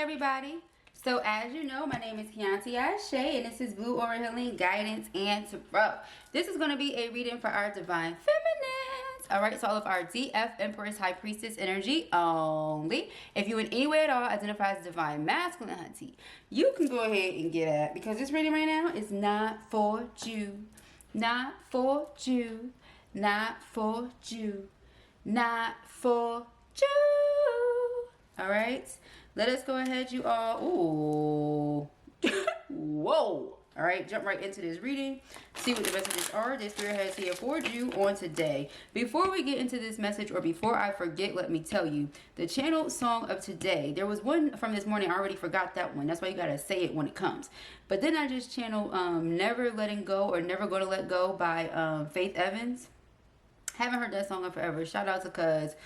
everybody. So as you know, my name is Kianti Ayshea and this is Blue Aura Healing Guidance and Tarot. This is going to be a reading for our Divine Feminines. Alright, so all of our DF Empress High Priestess energy only. If you in any way at all identify as Divine Masculine, hunty, you can go ahead and get at, because this reading right now is not for you. Not for you. Not for you. Not for you. Alright, let us go ahead, you all. Ooh. Whoa. Alright, jump right into this reading. See what the messages are that Spirit has here for you on today. Before we get into this message, or before I forget, let me tell you, the channel song of today, there was one from this morning. I already forgot that one. That's why you gotta say it when it comes. But then I just channeled Never Letting Go, or Never Gonna Let Go by Faith Evans. Haven't heard that song in forever. Shout out to Cuz.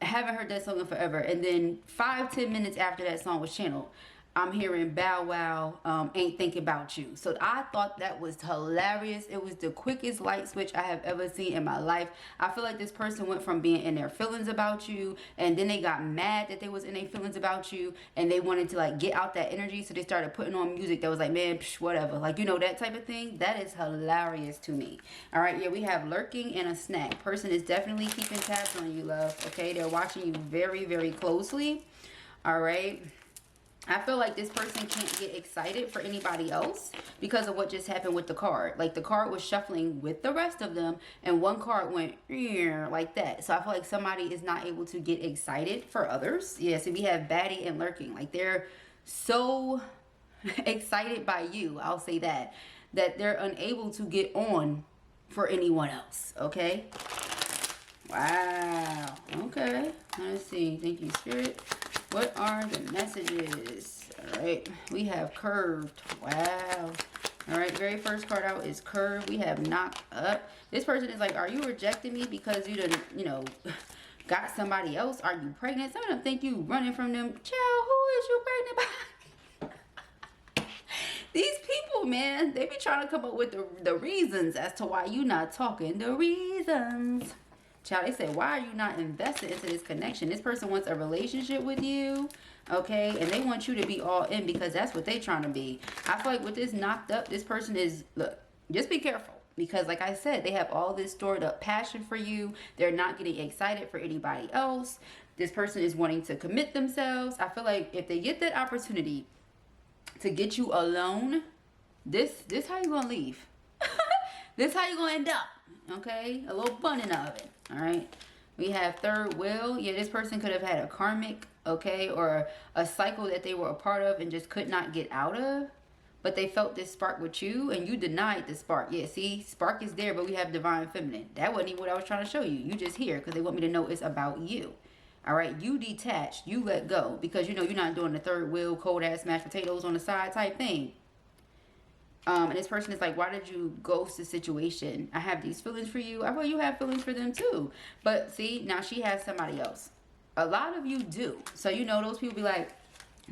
I haven't heard that song in forever. And then 5-10 minutes after that song was channeled, I'm hearing Bow Wow, Ain't Thinking About You. So I thought that was hilarious. It was the quickest light switch I have ever seen in my life. I feel like this person went from being in their feelings about you, and then they got mad that they was in their feelings about you, and they wanted to like get out that energy, so they started putting on music that was like, man, psh, whatever, like, you know, that type of thing. That is hilarious to me. All right, yeah, we have lurking and a snack. Person is definitely keeping tabs on you, love. Okay, they're watching you very, very closely. All right, I feel like this person can't get excited for anybody else because of what just happened with the card. Like, the card was shuffling with the rest of them, and one card went like that. So I feel like somebody is not able to get excited for others. Yeah, so we have baddie and lurking. Like, they're so excited by you, I'll say that they're unable to get on for anyone else. Okay. Wow. Okay. Let's see. Thank you, Spirit. What are the messages? All right, we have curved. Wow. All right, very first card out is curved. We have knocked up. This person is like, are you rejecting me because you done, you know, got somebody else? Are you pregnant? Some of them think you running from them. Child, who is you pregnant by? These people, man, they be trying to come up with the reasons as to why you not talking. The reasons. Child, they say, why are you not invested into this connection? This person wants a relationship with you, okay? And they want you to be all in because that's what they trying to be. I feel like with this knocked up, this person is, look, just be careful. Because like I said, they have all this stored up passion for you. They're not getting excited for anybody else. This person is wanting to commit themselves. I feel like if they get that opportunity to get you alone, this how you gonna leave. This how you gonna end up, okay? A little bun in the oven. All right, we have third wheel. Yeah, this person could have had a karmic, okay, or a cycle that they were a part of and just could not get out of, but they felt this spark with you and you denied the spark. Yeah, see, spark is there, but we have divine feminine. That wasn't even what I was trying to show you. You just here because they want me to know it's about you. All right, you detached, you let go because you know you're not doing the third wheel, cold ass mashed potatoes on the side type thing. And this person is like, why did you ghost the situation? I have these feelings for you. I feel you have feelings for them too. But see, now she has somebody else. A lot of you do. So, you know, those people be like,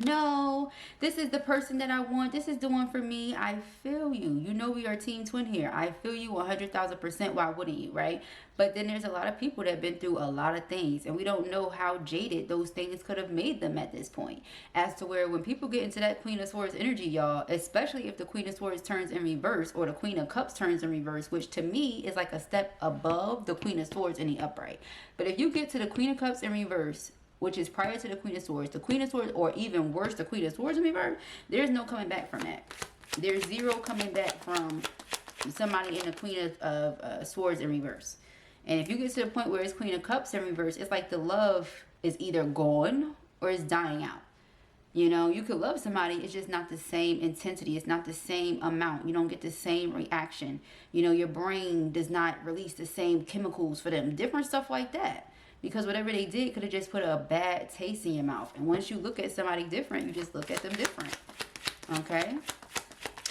no, this is the person that I want. This is the one for me. I feel you. You know, we are team twin here. I feel you 100,000%. Why wouldn't you, right? But then there's a lot of people that have been through a lot of things, and we don't know how jaded those things could have made them at this point. As to where when people get into that Queen of Swords energy, y'all, especially if the Queen of Swords turns in reverse or the Queen of Cups turns in reverse, which to me is like a step above the Queen of Swords in the upright. But if you get to the Queen of Cups in reverse, which is prior to the Queen of Swords, or even worse, the Queen of Swords in reverse, there's no coming back from that. There's zero coming back from somebody in the Queen of Swords in reverse. And if you get to the point where it's Queen of Cups in reverse, it's like the love is either gone or it's dying out. You know, you could love somebody, it's just not the same intensity. It's not the same amount. You don't get the same reaction. You know, your brain does not release the same chemicals for them. Different stuff like that. Because whatever they did could have just put a bad taste in your mouth. And once you look at somebody different, you just look at them different. Okay?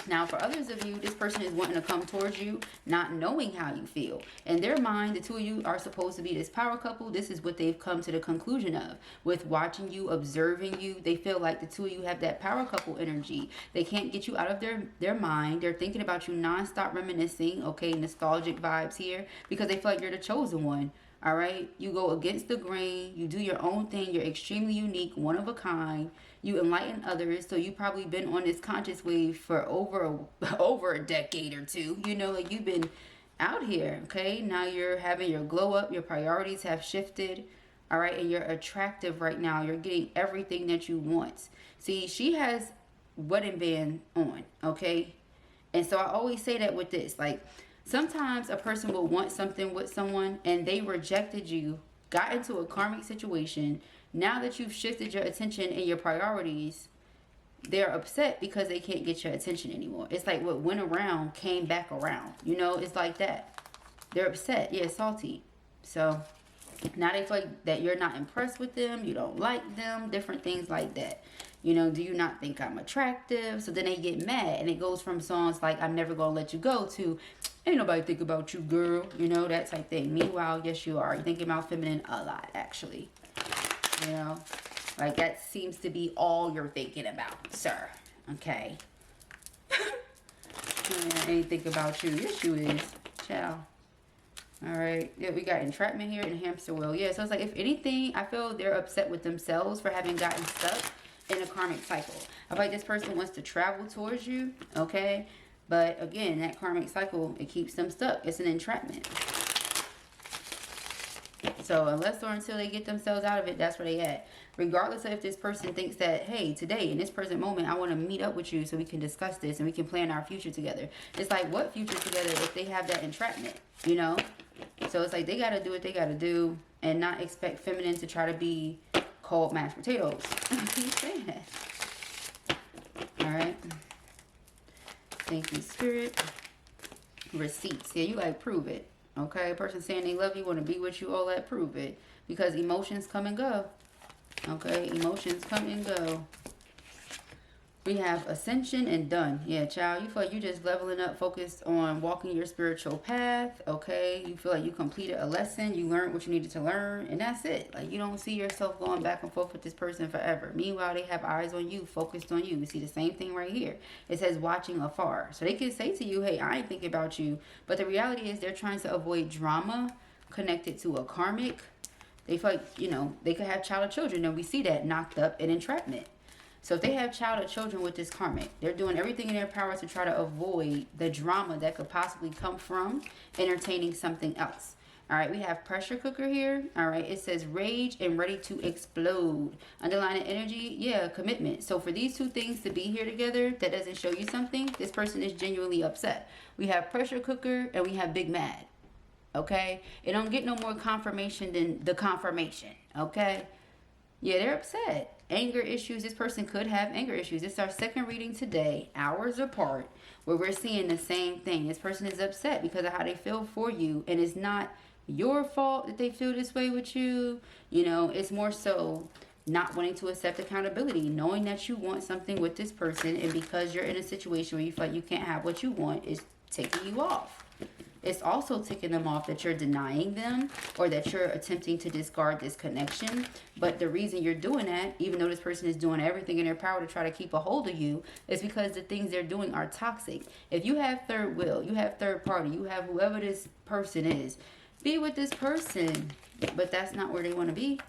Now, for others of you, this person is wanting to come towards you, not knowing how you feel. In their mind, the two of you are supposed to be this power couple. This is what they've come to the conclusion of. With watching you, observing you, they feel like the two of you have that power couple energy. They can't get you out of their mind. They're thinking about you nonstop, reminiscing, okay, nostalgic vibes here, because they feel like you're the chosen one. All right, you go against the grain, you do your own thing, you're extremely unique, one of a kind, You enlighten others. So you probably been on this conscious wave for over a decade or two. You know, like you've been out here. Okay, now you're having your glow up. Your priorities have shifted. All right, and you're attractive right now. You're getting everything that you want. See, she has wedding band on. Okay, and so I always say that with this, like, sometimes a person will want something with someone and they rejected you, got into a karmic situation. Now that you've shifted your attention and your priorities, they're upset because they can't get your attention anymore. It's like what went around came back around. You know, it's like that. They're upset. Yeah, salty. So now they feel like that you're not impressed with them. You don't like them. Different things like that. You know, do you not think I'm attractive? So then they get mad. And it goes from songs like I'm never going to let you go to ain't nobody think about you, girl. You know, that type thing. Meanwhile, yes, you are. You're thinking about feminine a lot, actually. You know, like that seems to be all you're thinking about, sir. Okay. I ain't think about you. Yes, you is. Ciao. All right. Yeah, we got entrapment here and hamster wheel. Yeah, so it's like, if anything, I feel they're upset with themselves for having gotten stuck in a karmic cycle. I feel like this person wants to travel towards you, okay? But again, that karmic cycle, it keeps them stuck. It's an entrapment. So unless or until they get themselves out of it, that's where they at. Regardless of if this person thinks that, hey, today, in this present moment, I want to meet up with you so we can discuss this and we can plan our future together. It's like, what future together if they have that entrapment, you know? So it's like they got to do what they got to do and not expect feminine to try to be cold mashed potatoes. I keep saying that. All right. Thank you, Spirit. Receipts. Yeah, you like, prove it. Okay, a person saying they love you, want to be with you, all that, prove it. Because emotions come and go. Okay, emotions come and go. We have ascension and done. Yeah, child, you feel like you just leveling up, focused on walking your spiritual path. Okay, you feel like you completed a lesson, you learned what you needed to learn, and that's it. Like, you don't see yourself going back and forth with this person forever. Meanwhile, they have eyes on you, focused on you. You see the same thing right here. It says watching afar. So they can say to you, hey, I ain't thinking about you. But the reality is they're trying to avoid drama connected to a karmic. They feel like, you know, they could have child or children, and we see that knocked up in entrapment. So if they have child or children with this karmic, they're doing everything in their power to try to avoid the drama that could possibly come from entertaining something else. All right, we have pressure cooker here. All right, it says rage and ready to explode. Underlying energy, yeah, commitment. So for these two things to be here together, that doesn't show you something. This person is genuinely upset. We have pressure cooker and we have big mad. Okay, it don't get no more confirmation than the confirmation. Okay, yeah, they're upset. Anger issues. This person could have anger issues. It's our second reading today, hours apart, where we're seeing the same thing. This person is upset because of how they feel for you, and it's not your fault that they feel this way with you. You know, it's more so not wanting to accept accountability, knowing that you want something with this person, and because you're in a situation where you feel like you can't have what you want, is taking you off. It's also ticking them off that you're denying them or that you're attempting to discard this connection. But the reason you're doing that, even though this person is doing everything in their power to try to keep a hold of you, is because the things they're doing are toxic. If you have third will, you have third party, you have whoever this person is, be with this person. But that's not where they want to be.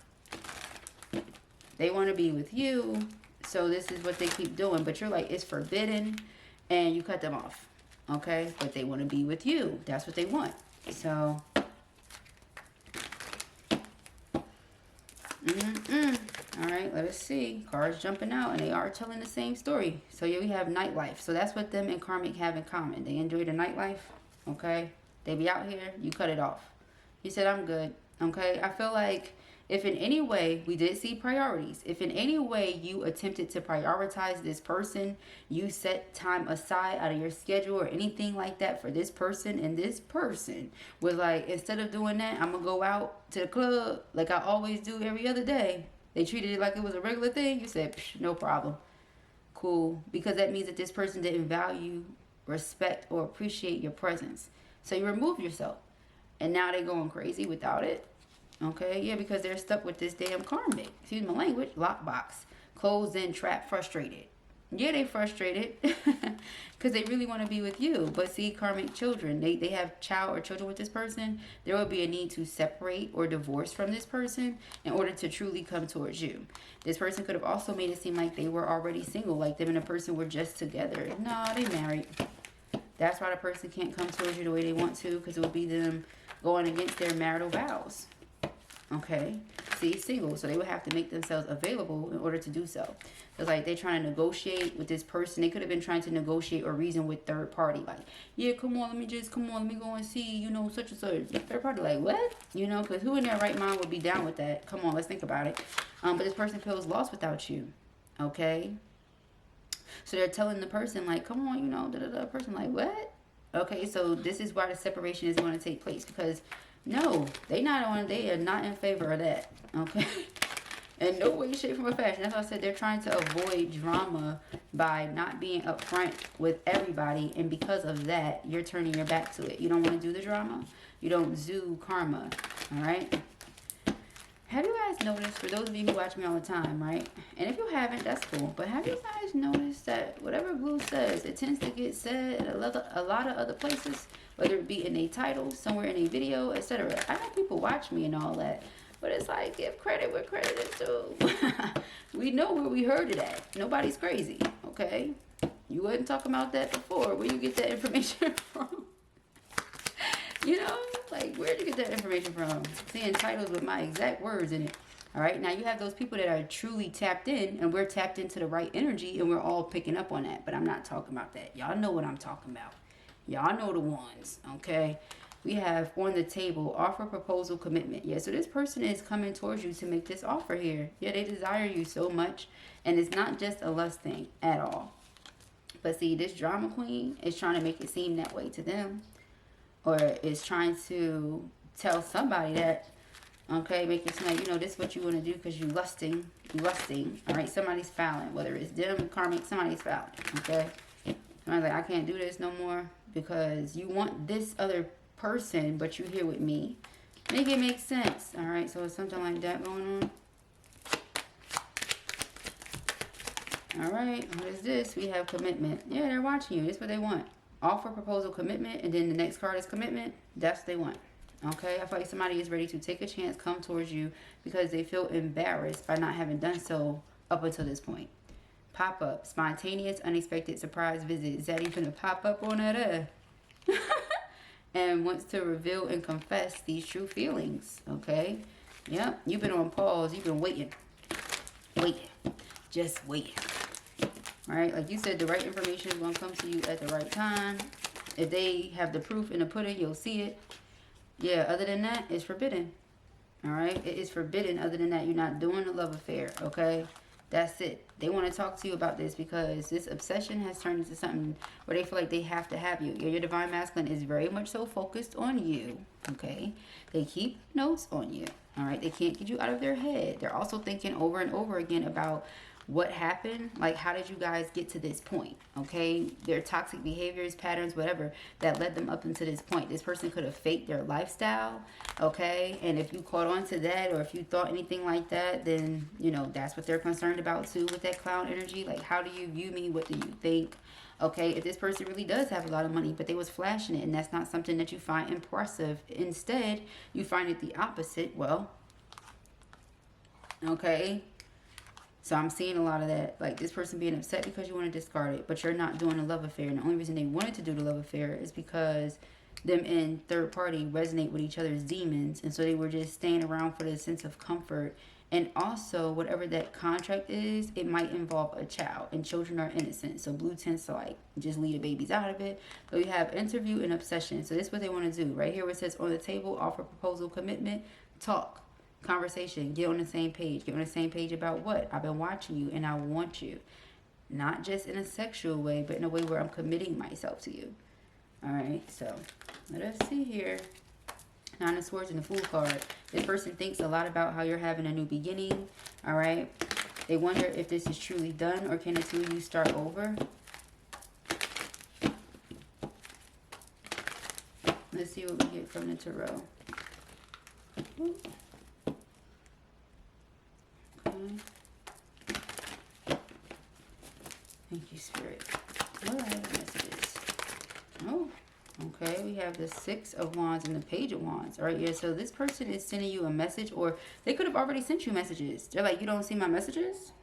They want to be with you. So this is what they keep doing. But you're like, it's forbidden. And you cut them off. Okay, but they want to be with you. That's what they want. So, all right, let us see. Cards jumping out, and they are telling the same story. So, yeah, we have nightlife. So, that's what them and karmic have in common. They enjoy the nightlife, okay? They be out here, you cut it off. He said, I'm good, okay? I feel like if in any way, we did see priorities. If in any way you attempted to prioritize this person, you set time aside out of your schedule or anything like that for this person, and this person was like, instead of doing that, I'm going to go out to the club like I always do every other day. They treated it like it was a regular thing. You said, no problem. Cool. Because that means that this person didn't value, respect, or appreciate your presence. So you remove yourself. And now they're going crazy without it. Okay, yeah, because they're stuck with this damn karmic. Excuse my language. Lockbox. Closed in, trapped, frustrated. Yeah, they frustrated because they really want to be with you. But see, karmic children, they have child or children with this person. There will be a need to separate or divorce from this person in order to truly come towards you. This person could have also made it seem like they were already single, like them and the person were just together. No, they married. That's why the person can't come towards you the way they want to, because it would be them going against their marital vows. Okay, see, single, so they would have to make themselves available in order to do so. It's like they're trying to negotiate with this person. They could have been trying to negotiate or reason with third party, like, yeah, come on, let me go and see, you know, such and such. Third party, like, what? You know, because who in their right mind would be down with that? Come on, let's think about it. But this person feels lost without you. Okay, so they're telling the person, like, come on, you know, da-da-da. Person like, what? Okay, so this is why the separation is going to take place, because no, they are not in favor of that. Okay. In no way, shape, or fashion. That's why I said they're trying to avoid drama by not being upfront with everybody, and because of that, you're turning your back to it. You don't want to do the drama. You don't do karma. All right. Have you guys noticed, for those of you who watch me all the time, right? And if you haven't, that's cool. But have you guys noticed that whatever Blue says, it tends to get said at a lot of other places, whether it be in a title, somewhere in a video, etc. I know people watch me and all that, but it's like, give credit where credit is due. We know where we heard it at. Nobody's crazy, okay? You wasn't talking about that before. Where you get that information from? You know, like, where'd you get that information from? Seeing titles with my exact words in it. All right, now you have those people that are truly tapped in, and we're tapped into the right energy, and we're all picking up on that. But I'm not talking about that. Y'all know what I'm talking about. Y'all know the ones, okay? We have on the table, offer, proposal, commitment. Yeah, so this person is coming towards you to make this offer here. Yeah, they desire you so much, and it's not just a lust thing at all. But see, this drama queen is trying to make it seem that way to them, or is trying to tell somebody that, okay, make it seem like, you know, this is what you want to do because you lusting, all right? Somebody's fouling, whether it's them, karmic, somebody's fouling, okay? Somebody's like, I can't do this no more because you want this other person, but you're here with me. Make it make sense, all right? So it's something like that going on. All right, what is this? We have commitment. Yeah, they're watching you. This is what they want. Offer, proposal, commitment, and then the next card is commitment. That's what they want. Okay, I feel like somebody is ready to take a chance, come towards you because they feel embarrassed by not having done so up until this point. Pop up, spontaneous, unexpected surprise visit. Is that even a pop up on that? And wants to reveal and confess these true feelings. Okay, yep, you've been on pause. You've been waiting, just waiting. All right, like you said, the right information is going to come to you at the right time. If they have the proof in the pudding, you'll see it. Yeah, other than that, it's forbidden. All right, it is forbidden. Other than that, you're not doing a love affair, okay? That's it. They want to talk to you about this because this obsession has turned into something where they feel like they have to have you. Your divine masculine is very much so focused on you, okay? They keep notes on you, all right? They can't get you out of their head. They're also thinking over and over again about what happened, like how did you guys get to this point, okay? Their toxic behaviors, patterns, whatever, that led them up into this point. This person could have faked their lifestyle, okay? And if you caught on to that, or if you thought anything like that, then, you know, that's what they're concerned about too with that clown energy. Like, how do you view me? What do you think? Okay, if this person really does have a lot of money, but they was flashing it, and that's not something that you find impressive. Instead, you find it the opposite. Well, okay, so I'm seeing a lot of that, like this person being upset because you want to discard it, but you're not doing a love affair. And the only reason they wanted to do the love affair is because them and third party resonate with each other's demons. And so they were just staying around for the sense of comfort. And also, whatever that contract is, it might involve a child. And children are innocent. So Blue tends to, like, just leave the babies out of it. But we have interview and obsession. So this is what they want to do. Right here where it says on the table, offer, proposal, commitment, talk. Conversation, get on the same page. Get on the same page about what? I've been watching you and I want you. Not just in a sexual way, but in a way where I'm committing myself to you. Alright, so let us see here. Nine of Swords and the Fool card. This person thinks a lot about how you're having a new beginning. Alright. They wonder if this is truly done, or can the two of you start over? Let's see what we get from the tarot. Ooh. Thank you, Spirit. What are the messages? Oh, okay. We have the Six of Wands and the Page of Wands. All right, yeah. So this person is sending you a message, or they could have already sent you messages. They're like, you don't see my messages?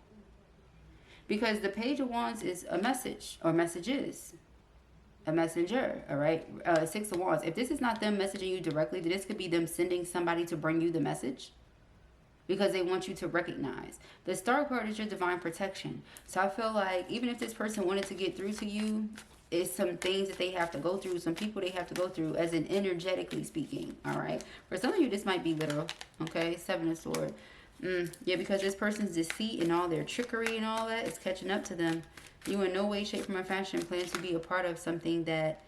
Because the Page of Wands is a message, or messages. A messenger, all right? Six of Wands. If this is not them messaging you directly, this could be them sending somebody to bring you the message, because they want you to recognize. The Star card is your divine protection. So I feel like even if this person wanted to get through to you, it's some things that they have to go through, some people they have to go through, as in energetically speaking, all right? For some of you, this might be literal, okay? Seven of Swords. Yeah, because this person's deceit and all their trickery and all that is catching up to them. You in no way, shape, form, or fashion plan to be a part of something that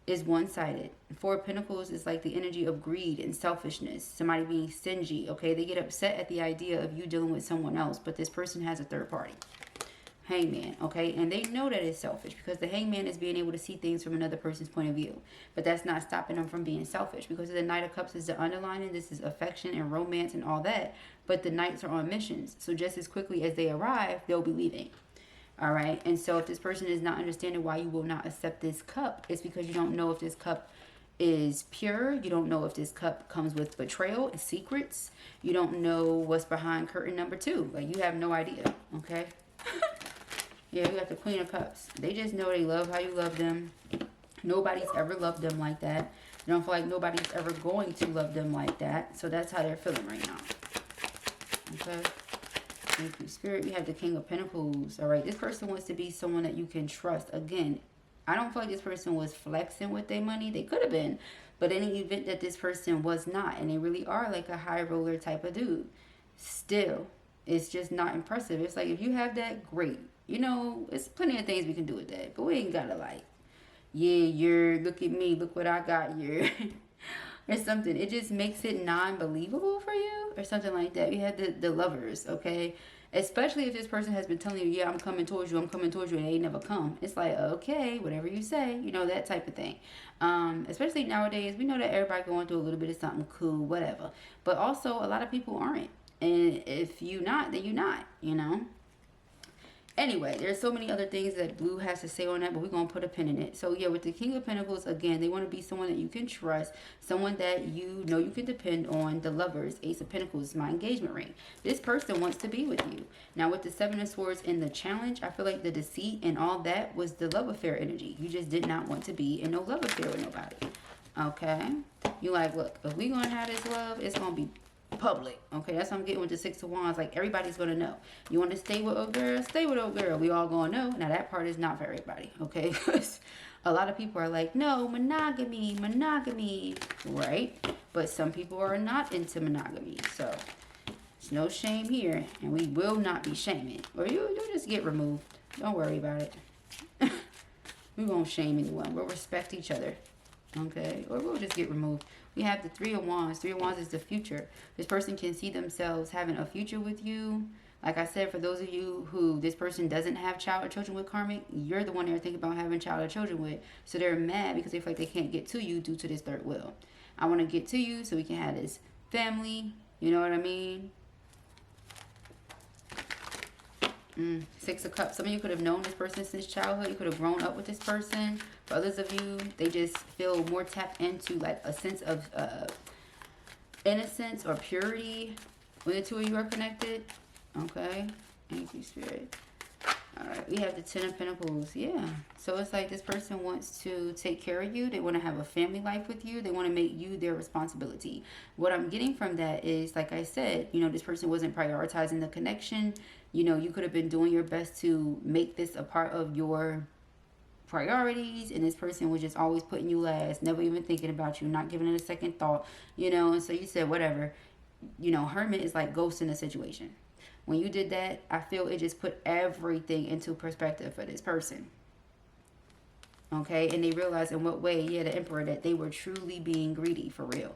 is one-sided. Four of Pentacles is like the energy of greed and selfishness. Somebody being stingy, okay? They get upset at the idea of you dealing with someone else, but this person has a third party. Hangman, okay? And they know that it's selfish, because the Hangman is being able to see things from another person's point of view. But that's not stopping them from being selfish, because the Knight of Cups is the underlining. This is affection and romance and all that. But the Knights are on missions. So just as quickly as they arrive, they'll be leaving. All right, and so if this person is not understanding why you will not accept this cup, it's because you don't know if this cup is pure. You don't know if this cup comes with betrayal and secrets. You don't know what's behind curtain number 2. Like, you have no idea, okay? Yeah, we got the Queen of Cups. They just know they love how you love them. Nobody's ever loved them like that. They don't feel like nobody's ever going to love them like that. So that's how they're feeling right now. Okay? Thank you, Spirit. We have the King of Pentacles. All right, this person wants to be someone that you can trust. Again, I don't feel like this person was flexing with their money. They could have been, but in the event that this person was not, and they really are like a high roller type of dude, still, it's just not impressive. It's like, if you have that, great. You know, it's plenty of things we can do with that, but we ain't gotta like, yeah, you're, look at me, look what I got here. Or something. It just makes it non-believable for you, or something like that. You had the Lovers, okay? Especially if this person has been telling you, yeah, I'm coming towards you, and they ain't never come. It's like, okay, whatever you say, you know, that type of thing. Especially nowadays, we know that everybody going through a little bit of something cool, whatever. But also, a lot of people aren't. And if you not, then you not, you know? Anyway, there's so many other things that Blue has to say on that, but we're going to put a pin in it. So, yeah, with the King of Pentacles, again, they want to be someone that you can trust, someone that you know you can depend on. The Lovers, Ace of Pentacles, my engagement ring. This person wants to be with you. Now, with the Seven of Swords in the challenge, I feel like the deceit and all that was the love affair energy. You just did not want to be in no love affair with nobody. Okay? You like, look, if we're going to have this love, it's going to be public. Okay, that's what I'm getting with the Six of Wands. Like, everybody's gonna know. You want to stay with old girl, stay with old girl. We all gonna know. Now, that part is not for everybody, okay? Because a lot of people are like, no, monogamy, right? But some people are not into monogamy. So there's no shame here, and we will not be shaming. Or you just get removed. Don't worry about it. We won't shame anyone. We'll respect each other. Okay, or we'll just get removed. We have the Three of Wands. Three of Wands is the future. This person can see themselves having a future with you. Like I said, for those of you who this person doesn't have child or children with Karmic, you're the one they're thinking about having child or children with. So they're mad because they feel like they can't get to you due to this third wheel. I want to get to you so we can have this family. You know what I mean? Six of Cups. Some of you could have known this person since childhood. You could have grown up with this person. For others of you, they just feel more tapped into like a sense of innocence or purity when the two of you are connected. Okay. Thank you, Spirit. Alright, we have the Ten of Pentacles. Yeah. So it's like this person wants to take care of you. They want to have a family life with you. They want to make you their responsibility. What I'm getting from that is, like I said, you know, this person wasn't prioritizing the connection. You know, you could have been doing your best to make this a part of your priorities, and this person was just always putting you last, never even thinking about you, not giving it a second thought, you know. And so you said, whatever. You know, Hermit is like ghost in the situation. When you did that, I feel it just put everything into perspective for this person. Okay, and they realized in what way, yeah, the Emperor, that they were truly being greedy for real.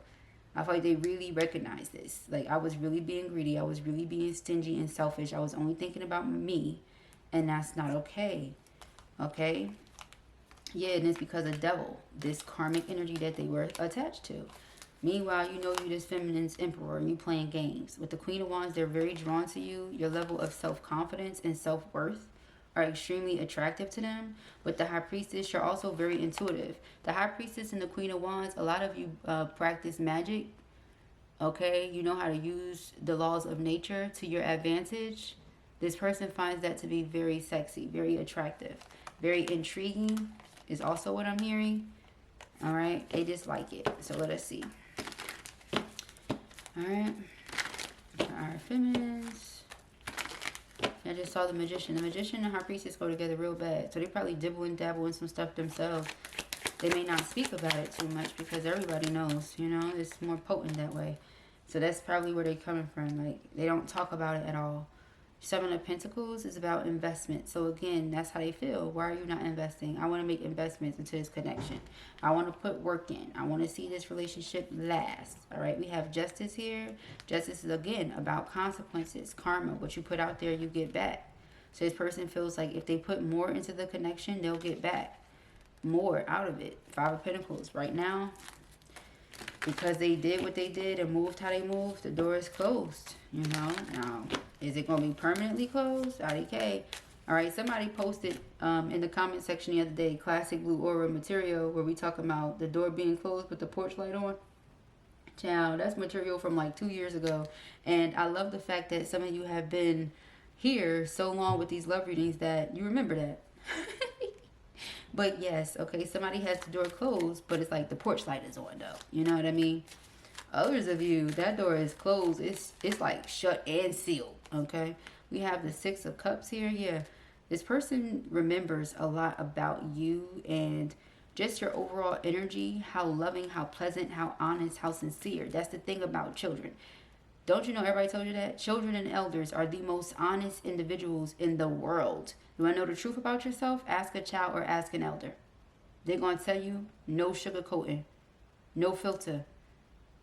I feel like they really recognized this. Like, I was really being greedy. I was really being stingy and selfish. I was only thinking about me, and that's not okay. Okay? Yeah, and it's because of devil, this karmic energy that they were attached to. Meanwhile, you know you this feminine's emperor and you playing games. With the Queen of Wands, they're very drawn to you. Your level of self-confidence and self-worth, are extremely attractive to them. With the High Priestess, you're also very intuitive. The High Priestess and the Queen of Wands, a lot of you practice magic. Okay, you know how to use the laws of nature to your advantage. This person finds that to be very sexy, very attractive, very intriguing is also what I'm hearing. All right, they just like it. So let us see. All right, our feminines. I just saw the Magician. The Magician and High Priestess go together real bad. So they probably dibble and dabble in some stuff themselves. They may not speak about it too much because everybody knows, you know, it's more potent that way. So that's probably where they're coming from. Like, they don't talk about it at all. Seven of Pentacles is about investment. So again, that's how they feel. Why are you not investing? I want to make investments into this connection. I want to put work in. I want to see this relationship last. All right, we have Justice here. Justice is, again, about consequences, karma. What you put out there, you get back. So this person feels like if they put more into the connection, they'll get back more out of it. Five of Pentacles right now, because they did what they did and moved how they moved, the door is closed, you know. Now, is it going to be permanently closed? IDK. All right, somebody posted in the comment section the other day, classic blue aura material, where we talk about the door being closed with the porch light on. Child, that's material from like 2 years ago. And I love the fact that some of you have been here so long with these love readings that you remember that. But yes, okay, somebody has the door closed, but it's like the porch light is on though. You know what I mean? Others of you, that door is closed. It's like shut and sealed, okay? We have the Six of Cups here. Yeah, this person remembers a lot about you and just your overall energy, how loving, how pleasant, how honest, how sincere. That's the thing about children. Don't you know everybody told you that? Children and elders are the most honest individuals in the world. You want to know the truth about yourself? Ask a child or ask an elder. They're going to tell you no sugarcoating, no filter.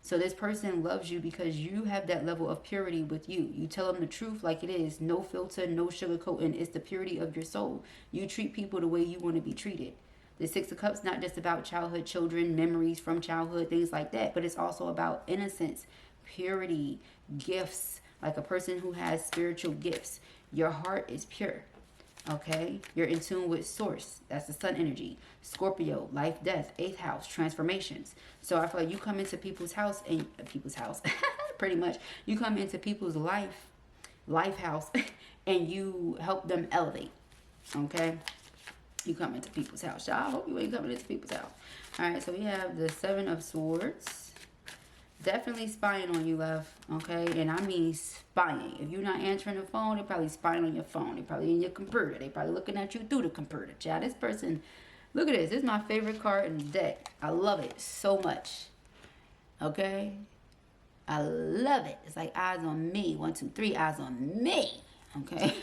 So this person loves you because you have that level of purity with you. You tell them the truth like it is. No filter, no sugarcoating. It's the purity of your soul. You treat people the way you want to be treated. The Six of Cups, not just about childhood, children, memories from childhood, things like that. But it's also about innocence, purity, gifts, like a person who has spiritual gifts. Your heart is pure, okay? You're in tune with source. That's the sun energy. Scorpio, life, death, 8th house, transformations. So I feel like you come into people's house, and pretty much you come into people's life house and you help them elevate, okay? You come into people's house. Y'all, I hope you ain't coming into people's house. All right, so we have the Seven of Swords. Definitely spying on you, love, okay? And I mean spying. If you're not answering the phone, they're probably spying on your phone. They're probably in your computer. They're probably looking at you through the computer. Child, this person, look at this. This is my favorite card in the deck. I love it so much, okay? I love it. It's like eyes on me. 1, 2, 3, eyes on me, okay?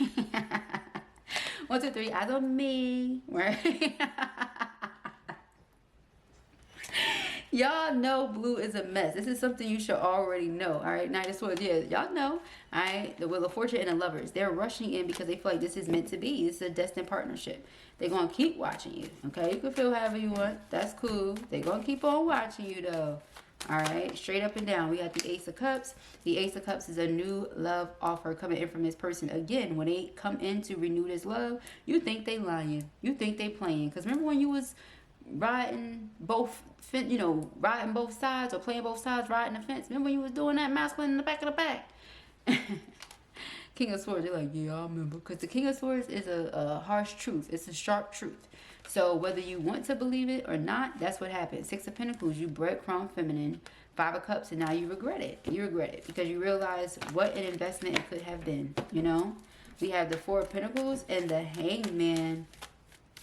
1, 2, 3, eyes on me, right? Y'all know blue is a mess. This is something you should already know. All right, Knight of Swords. Yeah, y'all know. All right, the Wheel of Fortune and the Lovers. They're rushing in because they feel like this is meant to be. This is a destined partnership. They're going to keep watching you. Okay, you can feel however you want. That's cool. They're going to keep on watching you, though. All right, straight up and down. We got the Ace of Cups. The Ace of Cups is a new love offer coming in from this person. Again, when they come in to renew this love, you think they lying. You think they playing. Because remember when you was riding both, you know, riding both sides or playing both sides, riding the fence? Remember when you was doing that masculine in the back of the back? King of Swords, they're like, yeah, I remember. Because the King of Swords is a harsh truth. It's a sharp truth. So whether you want to believe it or not, that's what happens. Six of Pentacles, you breadcrumb feminine. Five of Cups, and now you regret it. You regret it because you realize what an investment it could have been, you know? We have the Four of Pentacles and the Hangman.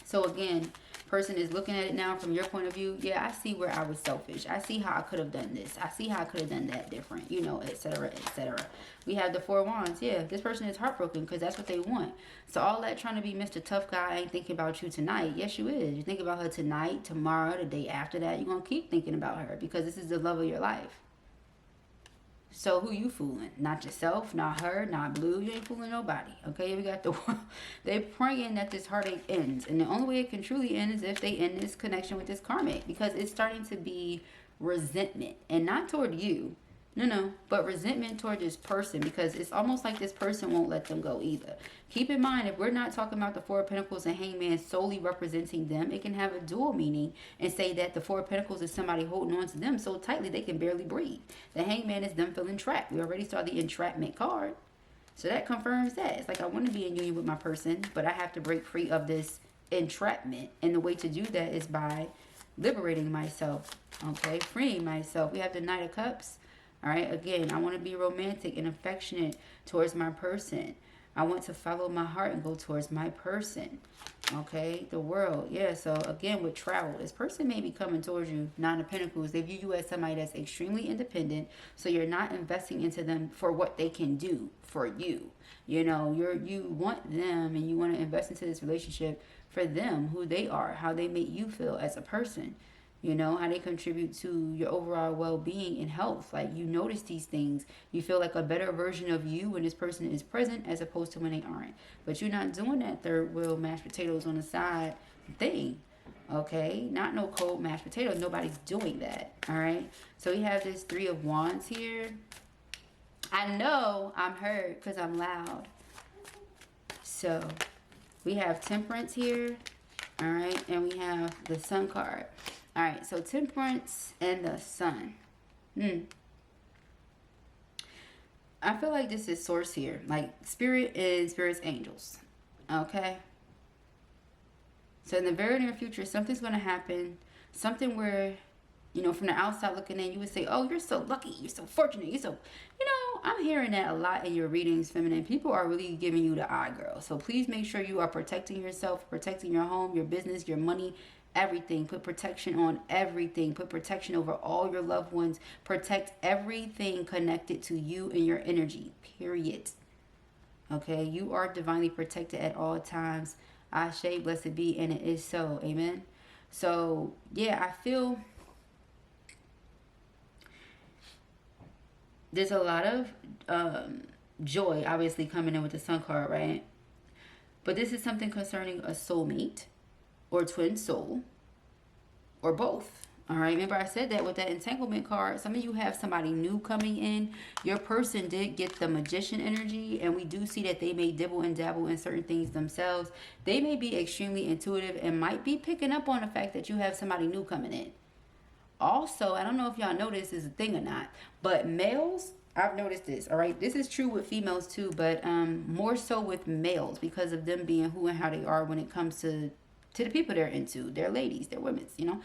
So again, person is looking at it now from your point of view. Yeah, I see where I was selfish. I see how I could have done this. I see how I could have done that different, you know, etc., etc. We have the Four of Wands. Yeah, this person is heartbroken because that's what they want. So all that trying to be Mr. Tough Guy ain't thinking about you tonight. Yes, you is. You think about her tonight, tomorrow, the day after that. You're going to keep thinking about her because this is the love of your life. So who you fooling? Not yourself, not her, not blue. You ain't fooling nobody. Okay, we got the they praying that this heartache ends. And the only way it can truly end is if they end this connection with this karmic. Because it's starting to be resentment. And not toward you. No, but resentment toward this person, because it's almost like this person won't let them go either. Keep in mind, if we're not talking about the Four of Pentacles and Hangman solely representing them, it can have a dual meaning and say that the Four of Pentacles is somebody holding on to them so tightly they can barely breathe. The Hangman is them feeling trapped. We already saw the entrapment card. So that confirms that. It's like, I want to be in union with my person, but I have to break free of this entrapment. And the way to do that is by liberating myself, okay? Freeing myself. We have the Knight of Cups. All right, again, I want to be romantic and affectionate towards my person. I want to follow my heart and go towards my person. Okay, the World. Yeah, so again, with travel, this person may be coming towards you. Nine of Pentacles. They view you as somebody that's extremely independent. So you're not investing into them for what they can do for you. You know, you want them and you want to invest into this relationship for them, who they are, how they make you feel as a person. You know, how they contribute to your overall well-being and health. Like, you notice these things. You feel like a better version of you when this person is present as opposed to when they aren't. But you're not doing that third wheel mashed potatoes on the side thing. Okay? Not no cold mashed potatoes. Nobody's doing that. All right? So we have this Three of Wands here. I know I'm heard because I'm loud. So we have Temperance here. All right? And we have the Sun card. All right, so Temperance and the Sun. I feel like this is source here. Like, Spirit is Spirit's angels. Okay? So in the very near future, something's going to happen. Something where, you know, from the outside looking in, you would say, oh, you're so lucky. You're so fortunate. You're so, you know, I'm hearing that a lot in your readings, feminine. People are really giving you the eye, girl. So please make sure you are protecting yourself, protecting your home, your business, your money, everything. Put protection on everything. Put protection over all your loved ones. Protect everything connected to you and your energy, period. Okay, you are divinely protected at all times. Ashe, blessed be, and it is so. Amen. So yeah, I feel there's a lot of joy obviously coming in with the Sun card, right? But this is something concerning a soulmate or twin soul, or both. All right, remember I said that with that entanglement card. Some of you have somebody new coming in. Your person did get the Magician energy, and we do see that they may dibble and dabble in certain things themselves. They may be extremely intuitive and might be picking up on the fact that you have somebody new coming in. Also, I don't know if y'all know this is a thing or not, but males, I've noticed this, all right? This is true with females too, but more so with males, because of them being who and how they are when it comes to the people they're into. They're ladies, they're women, you know.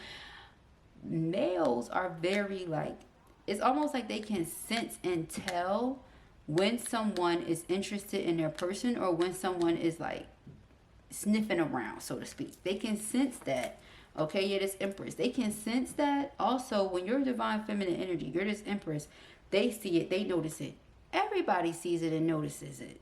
Males are very, like, it's almost like they can sense and tell when someone is interested in their person, or when someone is like sniffing around, so to speak. They can sense that. Okay, yeah, this Empress, they can sense that. Also, when you're divine feminine energy, you're this Empress, they see it, they notice it. Everybody sees it and notices it.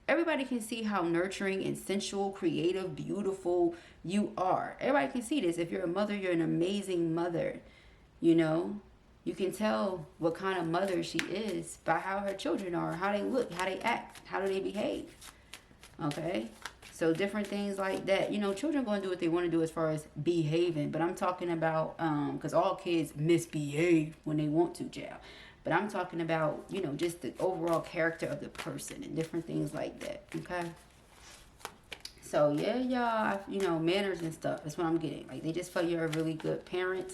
Everybody can see how nurturing and sensual, creative, beautiful you are. Everybody can see this. If you're a mother, you're an amazing mother. You know, you can tell what kind of mother she is by how her children are, how they look, how they act, how do they behave. Okay? So different things like that. You know, children going to do what they want to do as far as behaving. But I'm talking about, because all kids misbehave when they want to, child. But I'm talking about, you know, just the overall character of the person and different things like that. Okay. So yeah, y'all, you know, manners and stuff. That's what I'm getting. Like, they just feel you're a really good parent.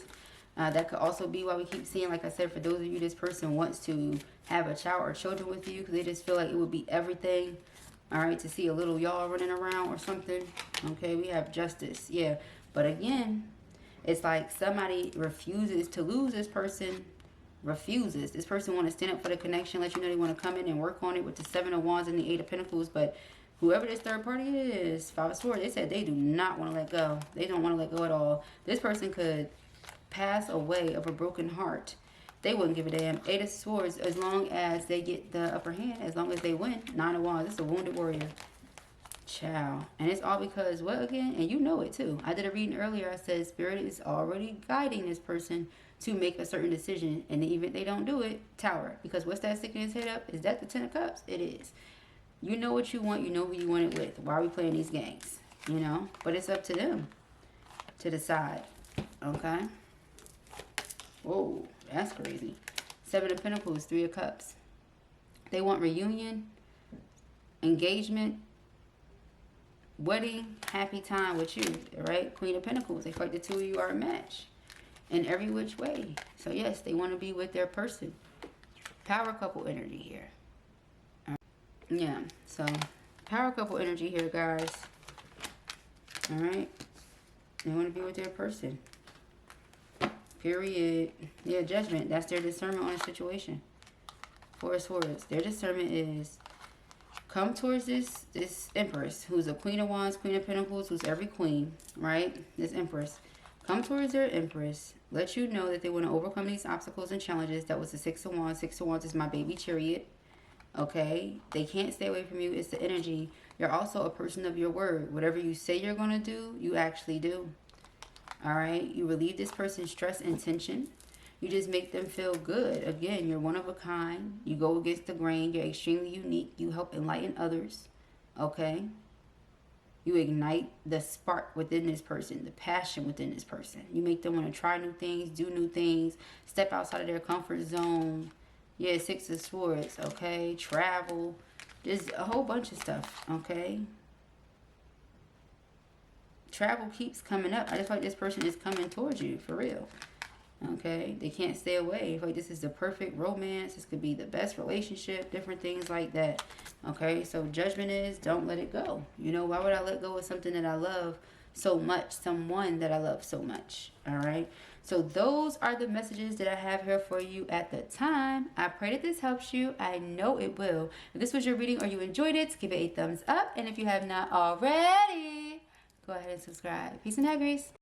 That could also be why we keep seeing, like I said, for those of you, this person wants to have a child or children with you, because they just feel like it would be everything. All right, to see a little y'all running around or something. Okay, we have Justice. Yeah, but again, it's like somebody refuses to lose this person. Refuses. This person want to stand up for the connection, let you know they want to come in and work on it with the Seven of Wands and the Eight of Pentacles. But whoever this third party is, Five of Swords, they said they do not want to let go. They don't want to let go at all. This person could pass away of a broken heart. They wouldn't give a damn. Eight of Swords, as long as they get the upper hand, as long as they win. Nine of Wands, it's a wounded warrior. Ciao. And it's all because, what again? And you know it too. I did a reading earlier. I said Spirit is already guiding this person to make a certain decision. And even if they don't do it, Tower. Because what's that sticking his head up? Is that the Ten of Cups? It is. You know what you want. You know who you want it with. Why are we playing these games? You know? But it's up to them to decide. Okay? Whoa. That's crazy. Seven of Pentacles, Three of Cups. They want reunion, engagement, wedding, happy time with you, all right? Queen of Pentacles. They feel like the two of you are a match in every which way. So yes, they want to be with their person. Power couple energy here. Yeah, so power couple energy here, guys. All right, they want to be with their person. Period. Yeah, judgment. That's their discernment on a situation. Four of Swords. Their discernment is come towards this Empress, who's a Queen of Wands, Queen of Pentacles, who's every queen, right? This Empress. Come towards their Empress. Let you know that they want to overcome these obstacles and challenges. That was the Six of Wands. Six of Wands is my baby chariot. Okay? They can't stay away from you. It's the energy. You're also a person of your word. Whatever you say you're going to do, you actually do. All right? You relieve this person's stress and tension. You just make them feel good. Again, you're one of a kind. You go against the grain. You're extremely unique. You help enlighten others. Okay? You ignite the spark within this person, the passion within this person. You make them want to try new things, do new things, step outside of their comfort zone. Yeah, Six of Swords, okay? Travel. There's a whole bunch of stuff, okay? Travel keeps coming up. I just feel like this person is coming towards you, for real. Okay? They can't stay away. I feel like this is the perfect romance. This could be the best relationship, different things like that. Okay? So judgment is don't let it go. You know, why would I let go of something that I love so much? Someone that I love so much. All right? So those are the messages that I have here for you at the time. I pray that this helps you. I know it will. If this was your reading or you enjoyed it, give it a thumbs up. And if you have not already, go ahead and subscribe. Peace and hair, Grace.